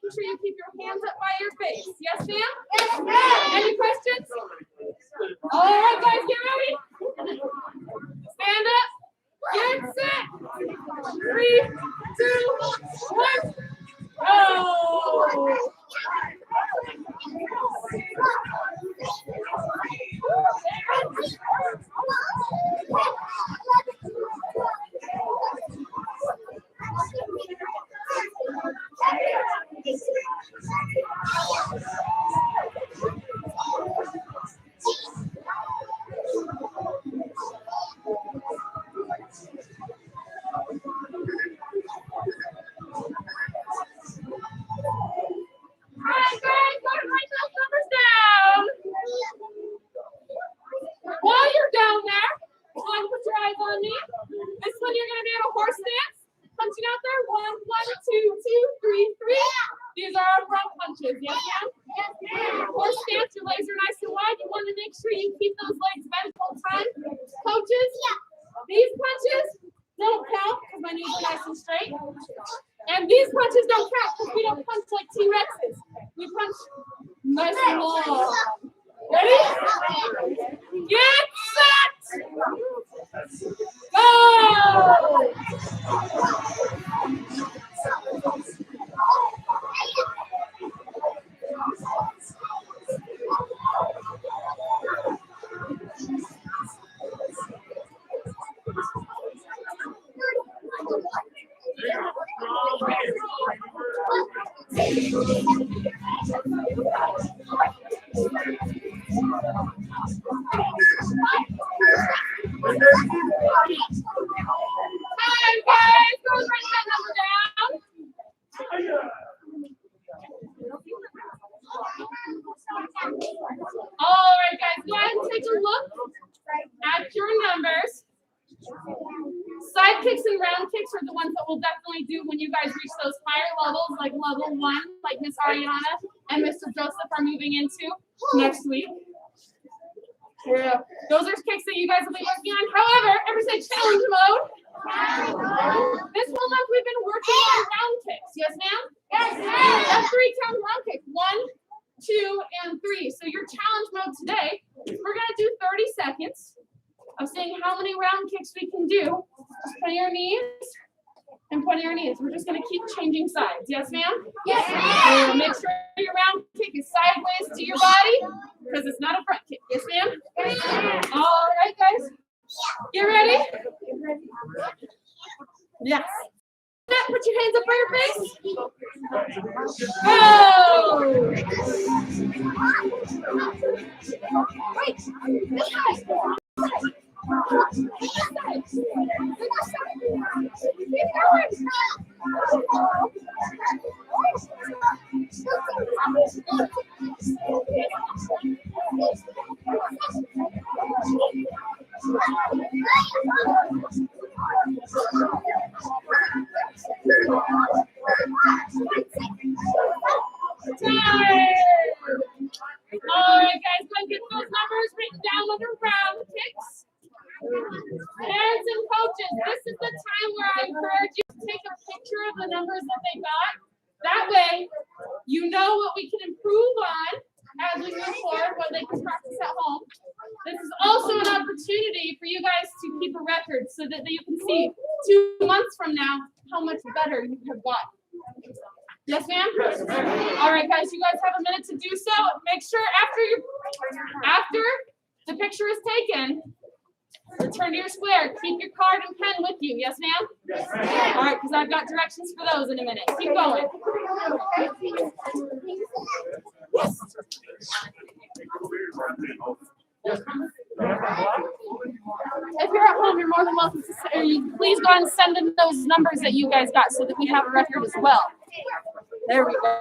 making sure you keep your hands up by your face. Yes, ma'am? Yes, ma'am. Any questions? All right, guys, get ready. Stand up. Get set. 3, 2, 1. Go. While you're down there, go ahead and put your eyes on me. This one you're going to be at a horse stance. Punching out there. 1, 2, 2, 3, 3. These are our front punches. Yes, ma'am? Yes, ma'am. Horse stance, your legs are nice and wide. You want to make sure you keep those legs bent the whole time. Coaches, these punches don't count because my knees are nice and straight. And these punches don't count because we don't punch like T-Rexes. We punch nice and long. Ready? Get set! Go! Hi, guys. Go write that number down. All right, guys. Go ahead and take a look at your numbers. Side kicks and round kicks are the ones that we'll definitely do when you guys reach those higher levels, like level 1, like Miss Ariana and Mr. Joseph are moving into next week. Yeah. Those are kicks that you guys will be working on. However, everybody say challenge mode. This whole month we've been working on round kicks. Yes, ma'am? Yes, ma'am. A 3-count round kick. 1, 2, and 3. So your challenge mode today, we're going to do 30 seconds of seeing how many round kicks we can do. Just point your knees and point your knees. We're just going to keep changing sides. Yes, ma'am? Yes, ma'am. Make sure your round kick is sideways to your body because it's not a front kick. Yes, ma'am? Yes, ma'am. All right, guys. Get ready? Yes. Put your hands up by your face. Go! Wait. This side. All right, guys, go get those numbers written down under round kicks. Parents and coaches, this is the time where I encourage you to take a picture of the numbers that they got. That way, you know what we can improve on as we move forward, what they can practice at home. This is also an opportunity for you guys to keep a record so that you can see 2 months from now how much better you have gotten. Yes, ma'am? All right, guys, you guys have a minute to do so. Make sure after the picture is taken, return to your square. Keep your card and pen with you. Yes, ma'am? Yes, ma'am. All right, because I've got directions for those in a minute. Keep going. Yes. If you're at home, you're more than welcome to please go ahead and send in those numbers that you guys got so that we have a record as well. There we go.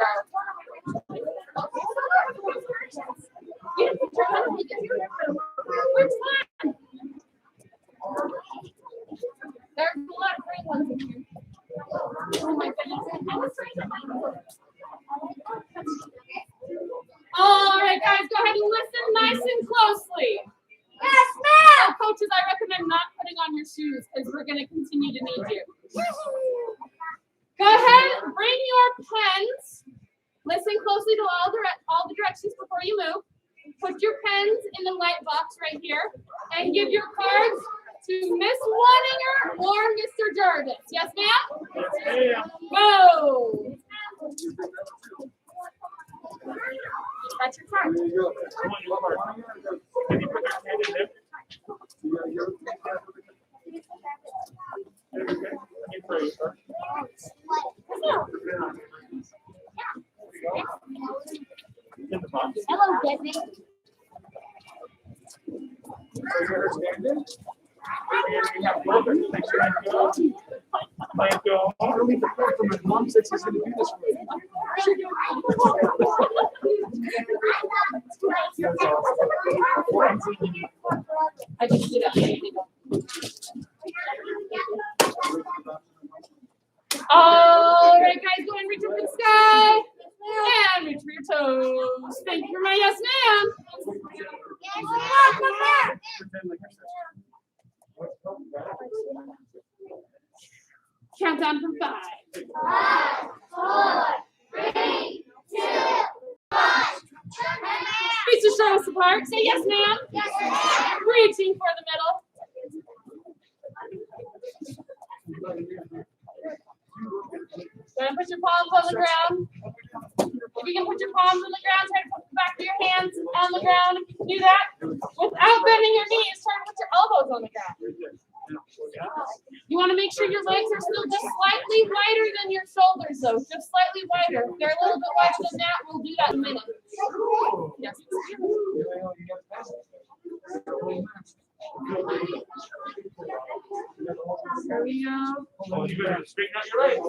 There's a lot of green ones in here. Oh my goodness. All right, guys, go ahead and listen nice and closely. Yes, ma'am. Coaches, I recommend not putting on your shoes because we're going to continue to need you. Go ahead, bring your pens Listen closely to all the directions before you move. Put your pens in the light box right here and give your cards to Miss Waninger or Mr. Jarvis. Yes, ma'am? Go! That's your card. Can you put your hand in there? Hello, Debbie. I'm going to leave the card for my mom says he's going to do this for me. I just did it. All right, guys, go and reach for the sky. And reach for your toes. Thank you for my yes, ma'am. Countdown from 5. 5, 4, 3, 2, 1. Reach your shoulders apart. Say yes, ma'am. Yes, ma'am. Reaching for the middle. Go ahead and put your palms on the ground. If you can put your palms on the ground, try to put the back of your hands on the ground. If you can do that without bending your knees, try to put your elbows on the ground. You want to make sure your legs are still just slightly wider than your shoulders, though. Just slightly wider. If they're a little bit wider than that, we'll do that in a minute. Yes. There we go. Oh, you better straighten out your legs.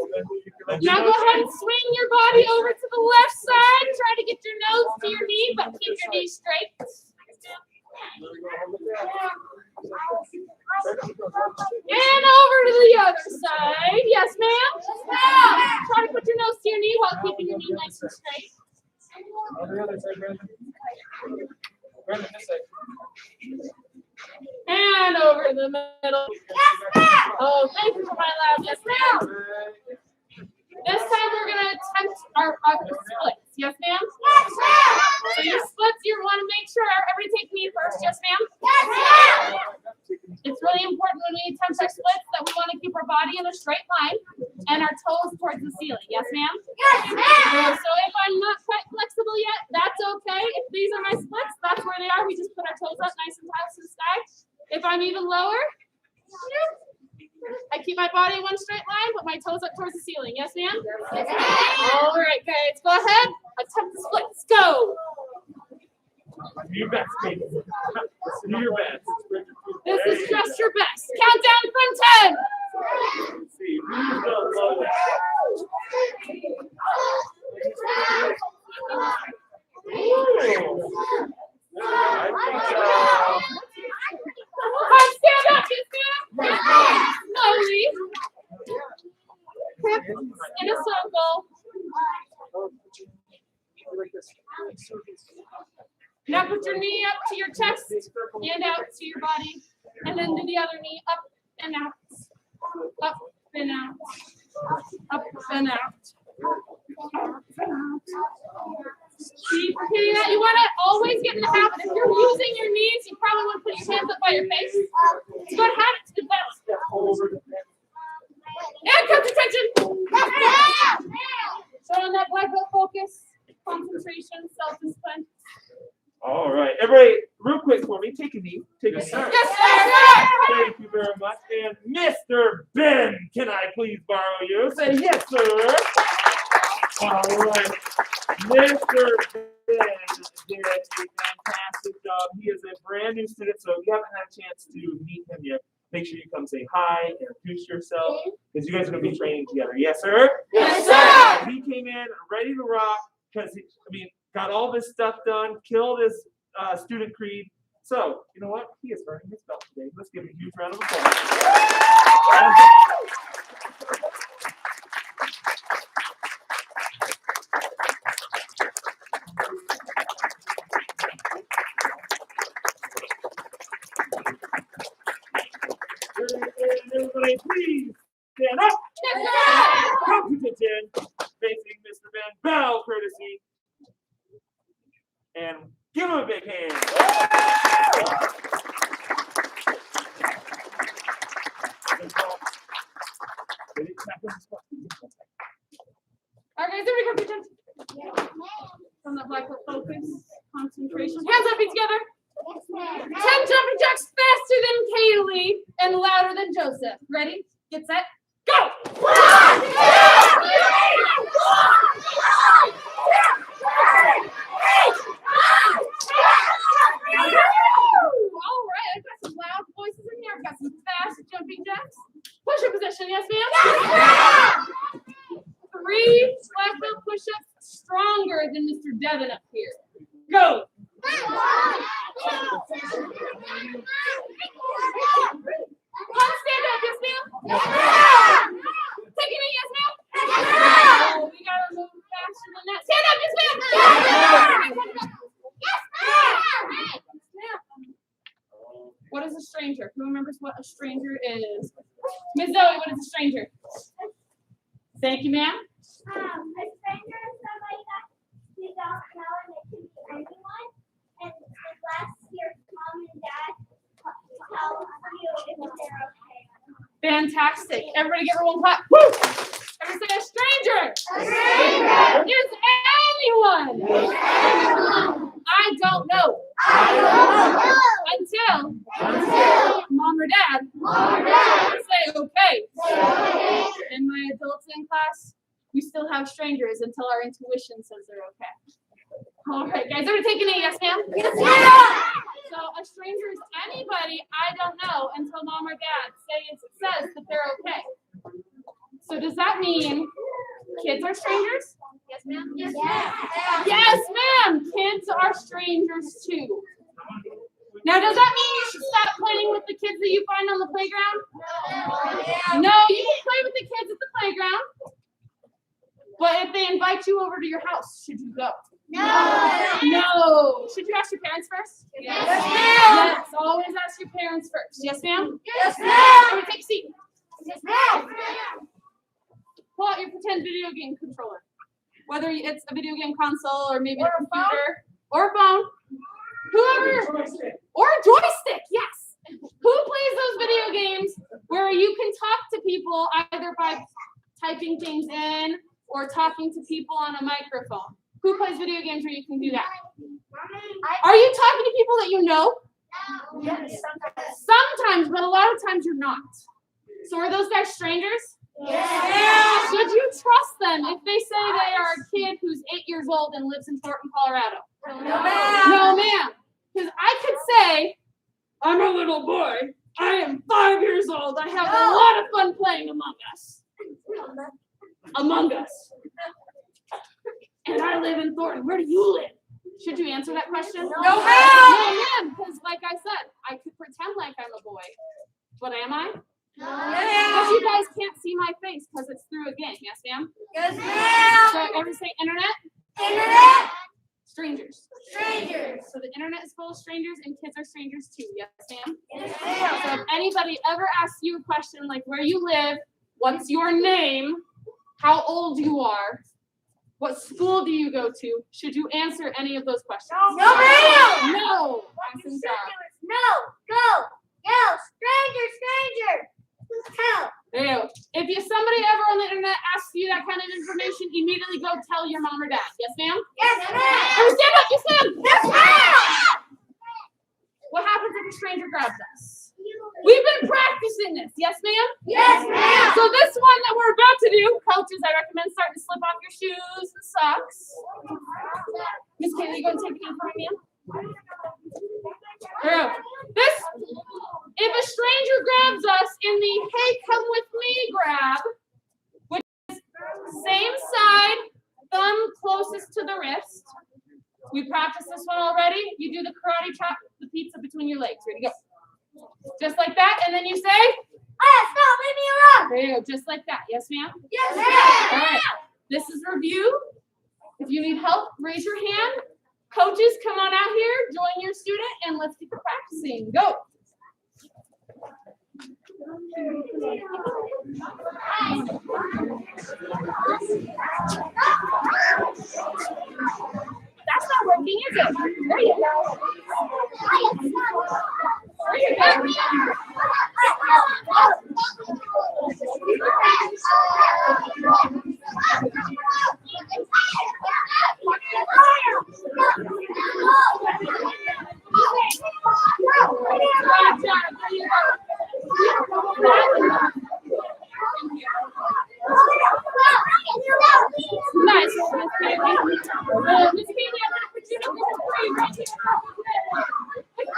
Now go ahead and swing your body over to the left side. Try to get your nose to your knee, but keep your knee straight. And over to the other side. Yes, ma'am? Try to put your nose to your knee while keeping your knee nice and straight. On the other side, Brandon. Brandon, this side. And over the middle. Yes, ma'am. Oh, thank you for my loud yes, ma'am. This time we're going to attempt our splits. Yes, ma'am? Yes, ma'am. So your splits, you want to make sure everybody take me first. Yes, ma'am? Yes, ma'am. It's really important when we attempt our splits that we want to keep our body in a straight line and our toes towards the ceiling. Yes, ma'am? Yes, ma'am. So if I'm not quite flexible yet, that's okay. If these are my splits, that's where they are. We just put our toes up nice and tight to the sky. If I'm even lower, I keep my body in one straight line, put my toes up towards the ceiling. Yes, ma'am? Yes, ma'am. All right, guys, go ahead. Attempt the splits. Go. Do your best, baby. Do your best. This is just your best. Countdown from 10. Let's see. Who's the lowest? Come stand up, yes, ma'am. Slowly. Hips in a circle. Now put your knee up to your chest and out to your body. And then do the other knee up and out. Up and out. Up and out. Up and out. Keep repeating that. You want to always get in the habit. If you're using your knees, you probably want to put your hands up by your face. So go ahead, have it to the best. And cut attention. So on that black belt focus, concentration, self-discipline. All right. Everybody, real quick for me, take a knee. Take a seat. Yes, sir. Thank you very much. And Mr. Ben, can I please borrow you? Say yes, sir. All right. Mr. Ben did a fantastic job. He is a brand new student, so if you haven't had a chance to meet him yet, make sure you come say hi, introduce yourself, because you guys are going to be training together. Yes, sir? Yes, sir. He came in ready to rock because, got all this stuff done, killed his student creed. So, you know what? He is earning his belt today. Let's give him a huge round of applause. Everybody, please stand up. Come to 10, facing Mr. Ben. bow courtesy. And give him a big hand. All right, guys, everybody come to from the black belt focus, concentration. Hands up, feet together. 10 jumping jacks faster than Kaylee and louder than Joseph. Ready? Get set. Go! All right, I've got some loud voices in here. I've got some fast jumping jacks. Push-up position, yes, ma'am? 3 black belt push-ups stronger than Mr. Devin up here. Go! Come stand up, yes, ma'am? Take a knee, yes, ma'am? Oh, we gotta move faster than that. Stand up, yes, ma'am? What is a stranger? Who remembers what a stranger is? Miss Zoe, what is a stranger? Thank you, ma'am. A stranger is somebody that you don't know, and it can be anyone. And unless your mom and dad tell you if they're okay. Fantastic. Everybody give her one clap. Woo! Everybody say a stranger. A stranger Is anyone. I don't know. Until mom or dad say okay. In my adults in class, we still have strangers until our intuition says they're okay. All right, guys, everybody take a knee, yes, ma'am? Yes, ma'am. So a stranger is anybody I don't know until mom or dad says that they're okay. So does that mean kids are strangers? Yes, ma'am? Yes, ma'am. Yes, ma'am. Kids are strangers too. Now, does that mean you should stop playing with the kids that you find on the playground? No, you can play with the kids at the playground. But if they invite you over to your house, should you go? No. No. Should you ask your parents first? Yes, ma'am. Yes, always ask your parents first. Yes, ma'am? Yes, ma'am. Everybody take a seat. Yes, ma'am. Pull out your pretend video game controller. Whether it's a video game console or maybe a computer or a phone. Whoever. Or a joystick, yes. Who plays those video games where you can talk to people either by typing things in or talking to people on a microphone? Who plays video games where you can do that? Are you talking to people that you know? Yes. Sometimes, but a lot of times you're not. So are those guys strangers? Yes. Should you trust them if they say they are a kid who's 8 years old and lives in Thornton, Colorado? No, ma'am. No, ma'am. Because I could say, I'm a little boy. I am 5 years old. I have a lot of fun playing Among Us. Among Us. And I live in Thornton. Where do you live? Should you answer that question? No, ma'am. No, ma'am. Because like I said, I could pretend like I'm a boy. But am I? No, But you guys can't see my face because it's through a game. Yes, ma'am? Yes, ma'am. So everybody say internet? Internet. Strangers. Strangers. So the internet is full of strangers and kids are strangers too. Yes, ma'am? Yes, So ma'am. if anybody ever asks you a question like where you live, what's your name, how old you are, what school do you go to, should you answer any of those questions? No, ma'am. No. Awesome job. No. Go. Yell. Stranger. Stranger. Help. There you go. If somebody ever on the internet asks you that kind of information, immediately go tell your mom or dad. Yes, ma'am? Yes, ma'am. Or stand up. You stand. Yes, ma'am. What happens if a stranger grabs us? We've been practicing this. Yes, ma'am? Yes, ma'am. So this one that we're about to do, coaches, I recommend starting to slip off your shoes and socks. Miss Kaylee, you going to take it in for me, ma'am? Here. This, if a stranger grabs us in the hey, come with me grab, which is same side, thumb closest to the wrist. We practiced this one already. You do the karate chop, the pizza between your legs. Ready, go. Just like that, and then you say, Stop, leave me alone. there you go, just like that. Yes, ma'am? Yes, All ma'am. right. This is review. If you need help, raise your hand. Coaches, come on out here, join your student, and let's get to practicing. Go. That's not working, is it? There you go. There you go. Nice, Miss Kaylee. Miss Kaylee, I'm gonna put you in the tree right here. Good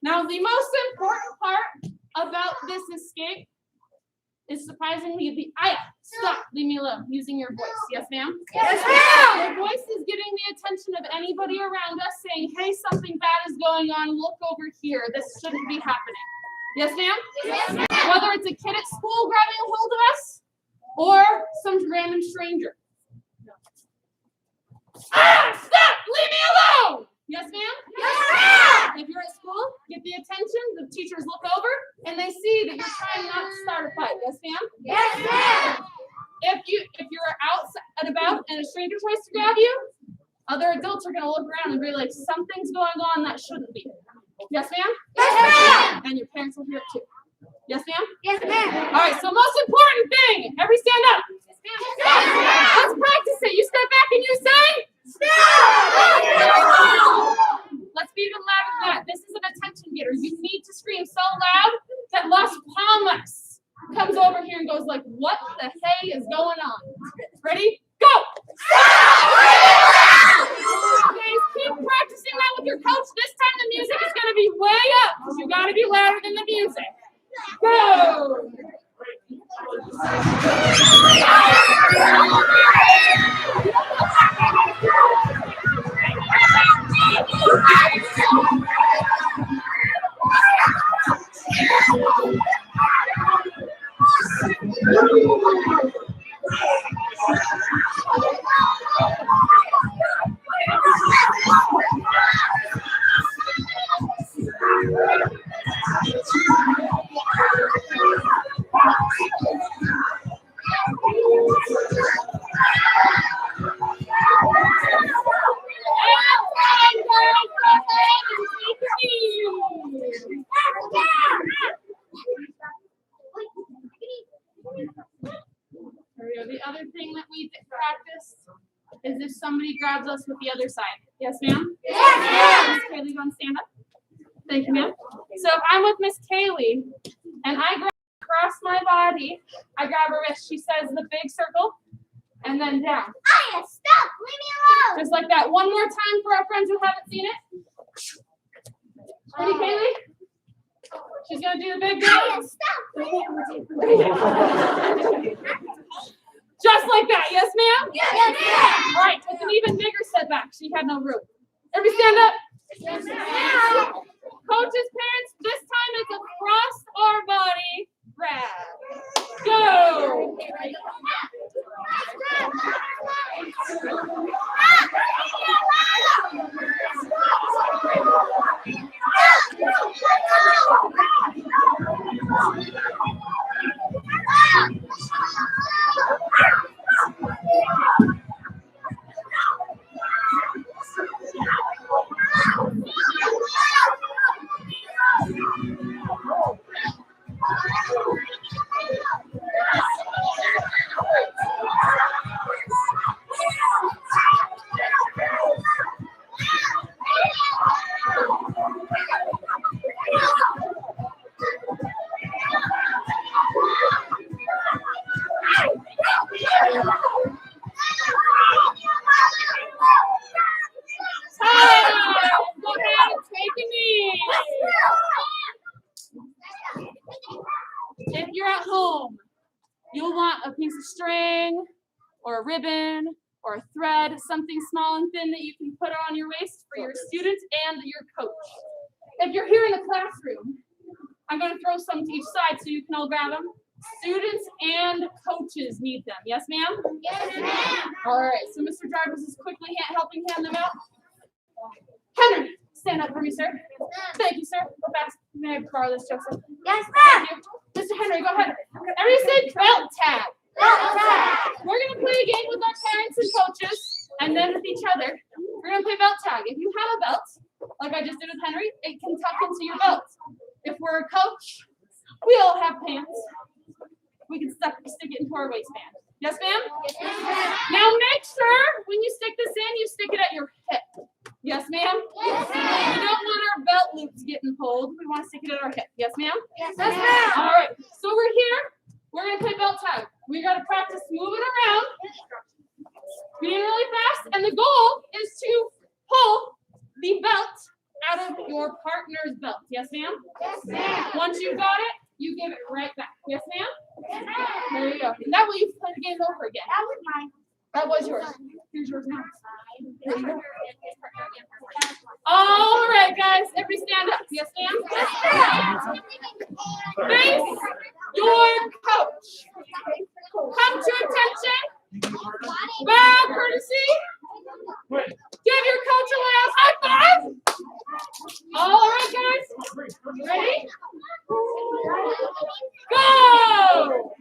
Now, the most important part about this escape is surprisingly the stop, leave me alone, using your voice. Yes, ma'am? Yes, ma'am. Your voice is getting the attention of anybody around us saying, hey, something bad is going on, look over here. This shouldn't be happening. Yes, ma'am? Yes, ma'am. Whether it's a kid at school grabbing a hold of us or some random stranger. Stop! Leave me alone! Yes, ma'am? Yes, ma'am. If you're at school, get the attention, the teachers look over, and they see that you're trying not to start a fight. Yes, ma'am? Yes, ma'am. If you're out and about and a stranger tries to grab you, other adults are going to look around and be like, something's going on that shouldn't be. Yes, ma'am? Yes, ma'am. And your parents will hear it too. Yes, ma'am? Yes, ma'am. All right, so most important thing, everybody stand up. Let's practice it. You step back and you say, stop! Let's be even louder than that. This is an attention getter. You need to scream so loud that Las Palmas comes over here and goes like, what the hey is going on? Ready? Go! Guys, keep practicing that with your coach. This time the music is going to be way up. You got to be louder than the music. Go! The other thing that we practice is if somebody grabs us with the other side. Yes, ma'am? Yes, ma'am. Miss Kaylee, you want to stand up? Thank you, ma'am. So if I'm with Miss Kaylee and I grab across my body, I grab her wrist. She says the big circle and then down. Aya, stop. Leave me alone. Just like that. One more time for our friends who haven't seen it. Ready, Kaylee? She's going to do the big Aya, down. stop. Just like that. Yes, ma'am? Yes, ma'am. All right, with an even bigger setback. She had no room. Everybody stand up. Yes, ma'am. Coaches, parents, this time it's across our body. Grab. Go. If you're at home, you'll want a piece of string or a ribbon or a thread, something small and thin that you can put on your waist for your students and your coach. If you're here in the classroom, I'm going to throw some to each side so you can all grab them. Students and coaches need them. Yes, ma'am? Yes, ma'am. All right, so Mr. Drivers is quickly helping hand them out. Henry, stand up for me, sir. Thank you, sir. Go fast. May I borrow this, Joseph? Yes, ma'am. Thank you. Mr. Henry, go ahead. Everybody say belt tag. Belt tag. We're going to play a game with our parents and coaches, and then with each other. We're going to play belt tag. If you have a belt, like I just did with Henry, it can tuck into your belt. If we're a coach, we all have pants. We can stick it into our waistband. Yes, ma'am? Yes, ma'am. Now make sure when you stick this in, you stick it at your hip. Yes, ma'am? Yes, We ma'am. don't want our belt loops getting pulled. We want to stick it at our hip. Yes, ma'am? Yes, ma'am. All right. So we're here. We're going to play belt tag. We got to practice moving around, being really fast, and the goal is to pull the belt out of your partner's belt. Yes, ma'am? Yes, ma'am. Once you got it, you give it right back. Yes, ma'am? Yes, ma'am. There you go. And that way you can play the game over again. That was mine. That was yours. Here's yours now. There you go. All right, guys. Everybody stand up. Yes, ma'am? Face your coach. Come to attention. Bow courtesy. Give your coach a loud high five. All right, guys. Ready? Go!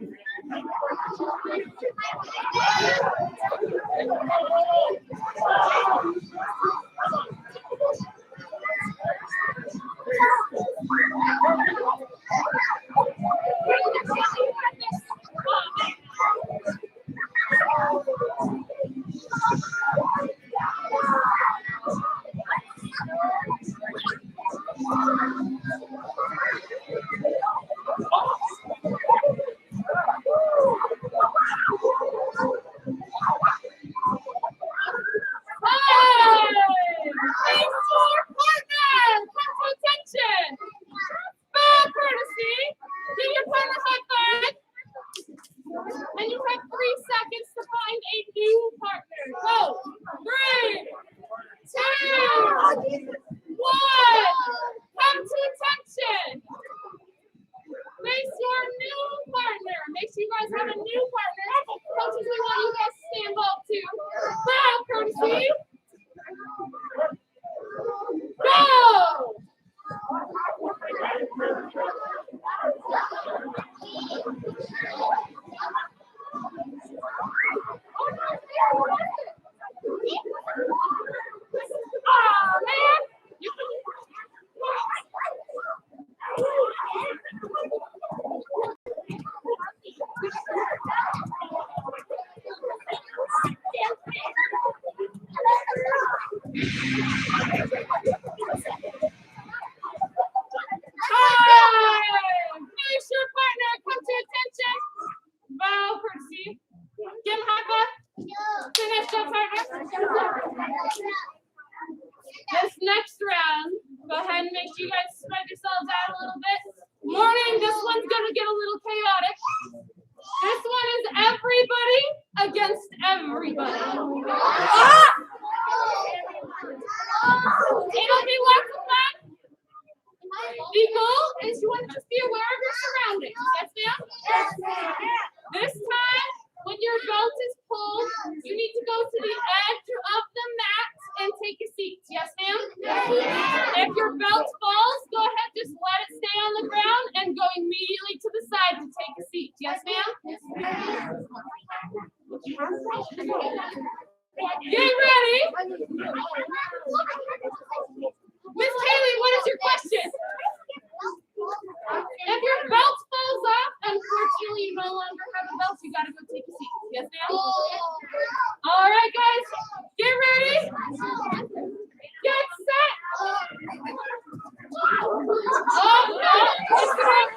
And you have 3 seconds to find a new partner. Go. 3, 2, 1. Come to attention. Face your new partner. Make sure you guys have a new partner. Coaches, we want you guys to stand up too. Bow courtesy. Go. Oh man! Face your partner. Come to attention. Bow courtesy. Give him a high five. Finish up, partner. This next round, go ahead and make sure you guys spread yourselves out a little bit. Morning, this one's going to get a little chaotic. This one is everybody against everybody. Ah! It'll be lots of fun. The goal is you want to just be aware of your surroundings. Yes, ma'am? Yes, ma'am. This time, when your belt is pulled, you need to go to the edge of the mat and take a seat. Yes, ma'am? If your belt falls, go ahead, just let it stay on the ground and go immediately to the side to take a seat. Yes, ma'am? Get ready. Miss Haley, what is your question? If your belt falls off, unfortunately, you no longer have a belt. You got to go take a seat. Yes, ma'am? All right, guys. Get ready. Get set. Oh, no. Listen up.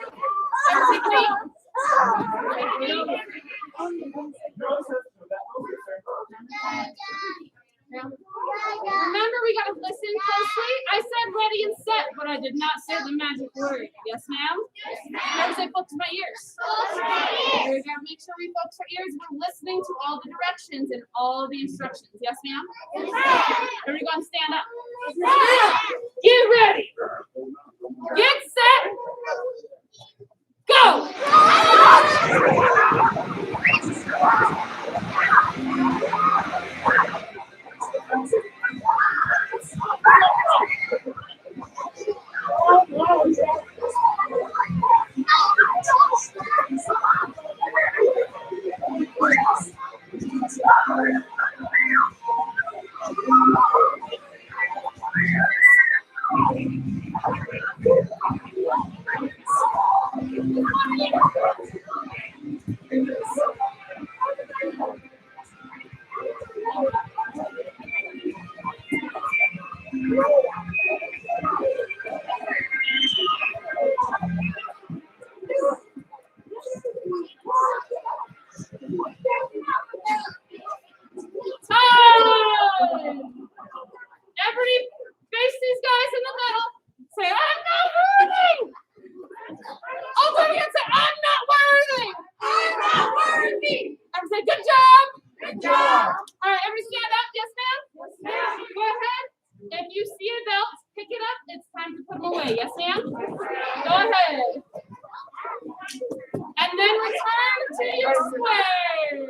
Remember, we got to listen closely. I said ready and set, but I did not say the magic word. Yes, ma'am? Never say focus my ears. We gotta make sure we focus our ears. We're listening to all the directions and all the instructions. Yes, ma'am? Here we go and stand up. Get ready. Get set. Go. Time! Everybody face these guys in the middle. Say, I'm not worthy. All over here say, I'm not worthy. I'm not worthy. Everybody say, good job. Good job. All right, everybody stand up. Yes, ma'am? Yes, ma'am. Go ahead. If you see a belt, pick it up. It's time to put them away. Yes, ma'am? Go ahead. And then return to your square.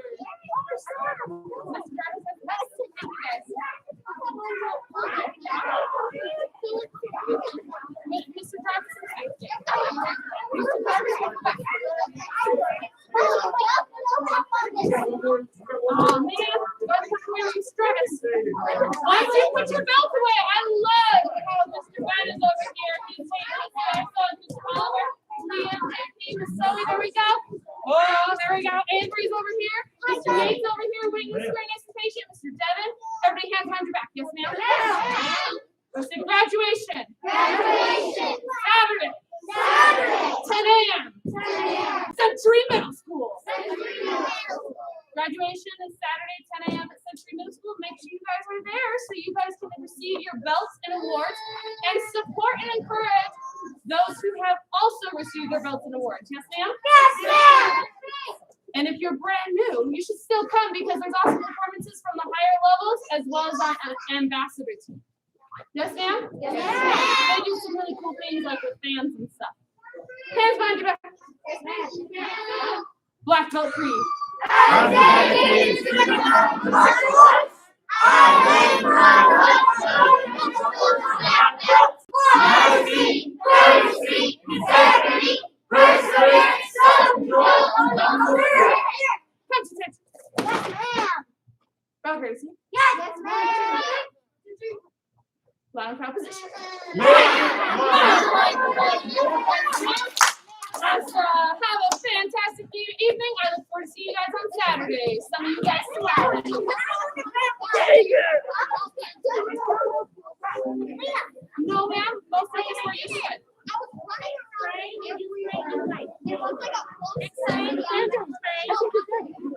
Mr. Travis. Oh man, that's really stress. Once you put your belt away, I love how Mr. Ben is over here. He's taking us there. So Mr. Oliver, Liam, JP, Miss Zoe, there we go. Oh, there we go. Avery's over here. Mr. Yates over here, waiting to swear nice and patient. Mr. Devin, everybody hands behind your back. Yes, ma'am? Let's say graduation. Saturday. 10 a.m. Century Middle School. Graduation is Saturday, 10 a.m. at Century Middle School. Make sure you guys are there so you guys can receive your belts and awards and support and encourage those who have also received their belts and awards. Yes, ma'am? Yes, ma'am. And if you're brand new, you should still come because there's also performances from the higher levels as well as our ambassador team. Yes, ma'am? Yes, ma'am. They do some really cool things like with fans and stuff. Hands behind your back. Black belt creed. Bell Gracie. Yes, ma'am. Loud proposition. Let's have a fantastic evening. I look forward to seeing you guys on Saturday. Some of you guys tomorrow. No, ma'am. Most of us were used to it.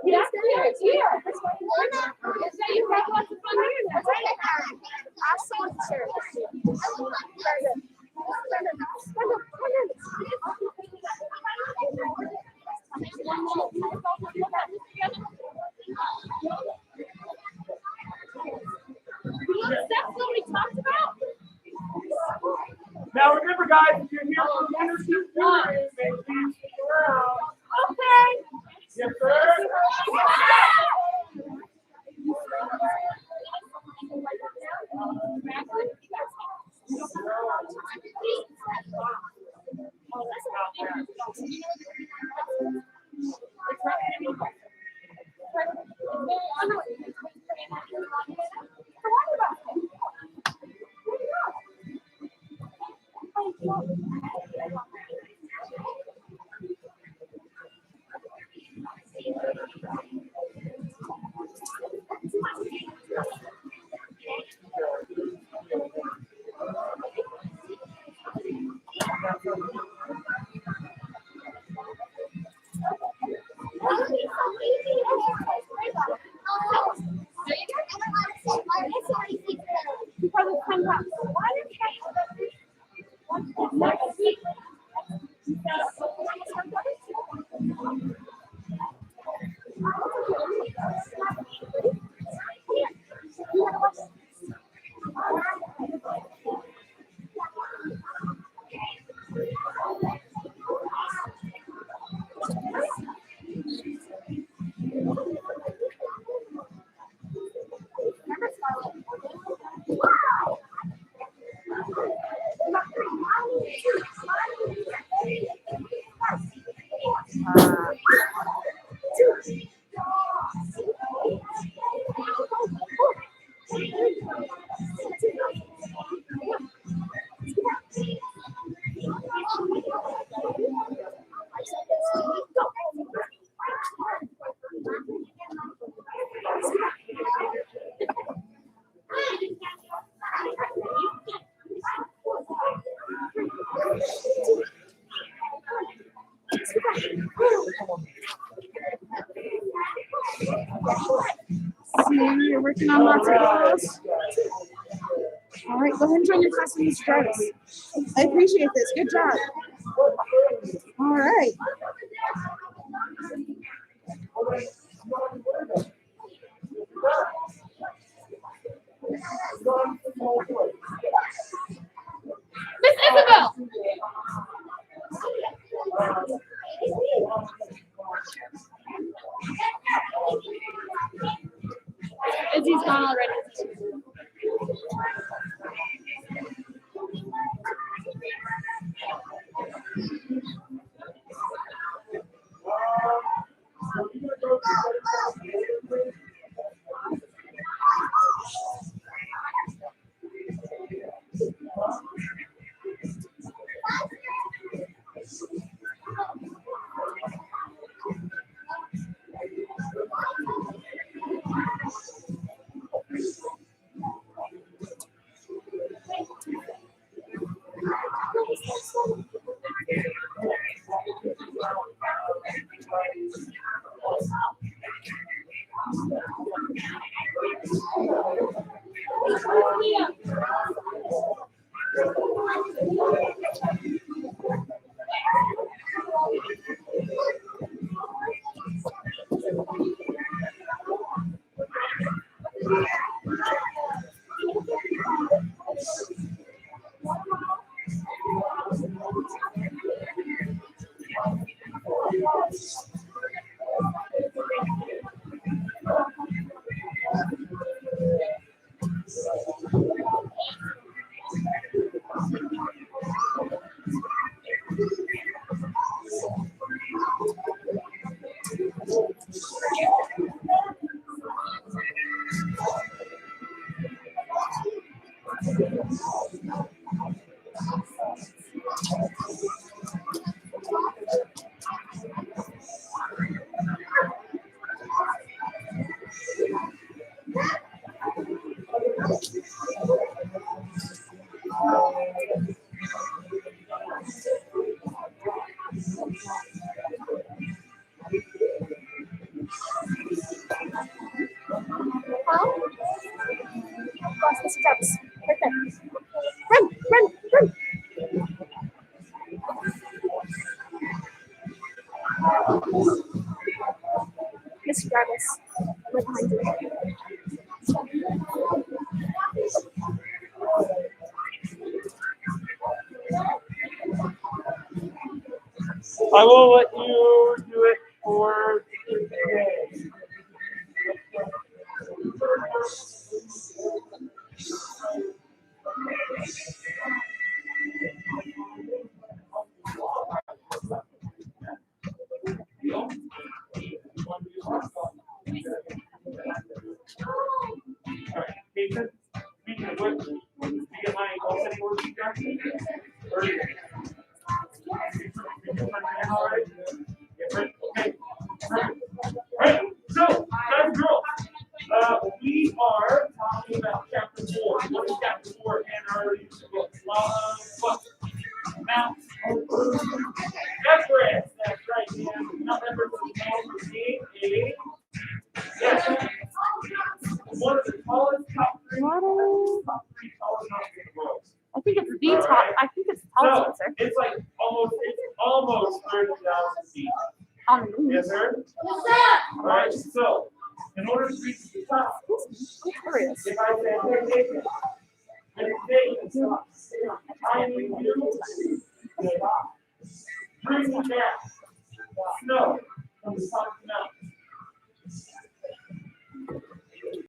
Yes, it's here. It's that you have lots of fun doing that, right? Awesome. Sure. Very good. That's what we talked about. Now remember, guys, if you're here for leadership meetings, make sure you stick around. Okay. Yes, sir. See, you're working on lots of balls. All right, go ahead and join your class in Mr. Jarvis. I appreciate this. Good job. All right. Miss Isabel. Izzy's gone already. Mr. Jarvis. Right there. Run, run, run. Mr. Jarvis. Right behind you. I will let you do it for today. Alright, Nathan, what? You get my all setting worksheet done? Or all right? Okay. Alright, so, guys and girls, we are talking about chapter 4. What is chapter 4 in our book? What? Mount Everest. That's right, man. Mount Everest is known for being one of the tallest top three tallest mountains in the world. I think it's the top. Right. I think it's the tallest one, sir. It's like almost 30,000 feet. On the moon. Yes, sir? All right, so in order to reach the top, I'm curious. if I say, hey, Nathan, I need you to bring me down snow from the top of the mountain.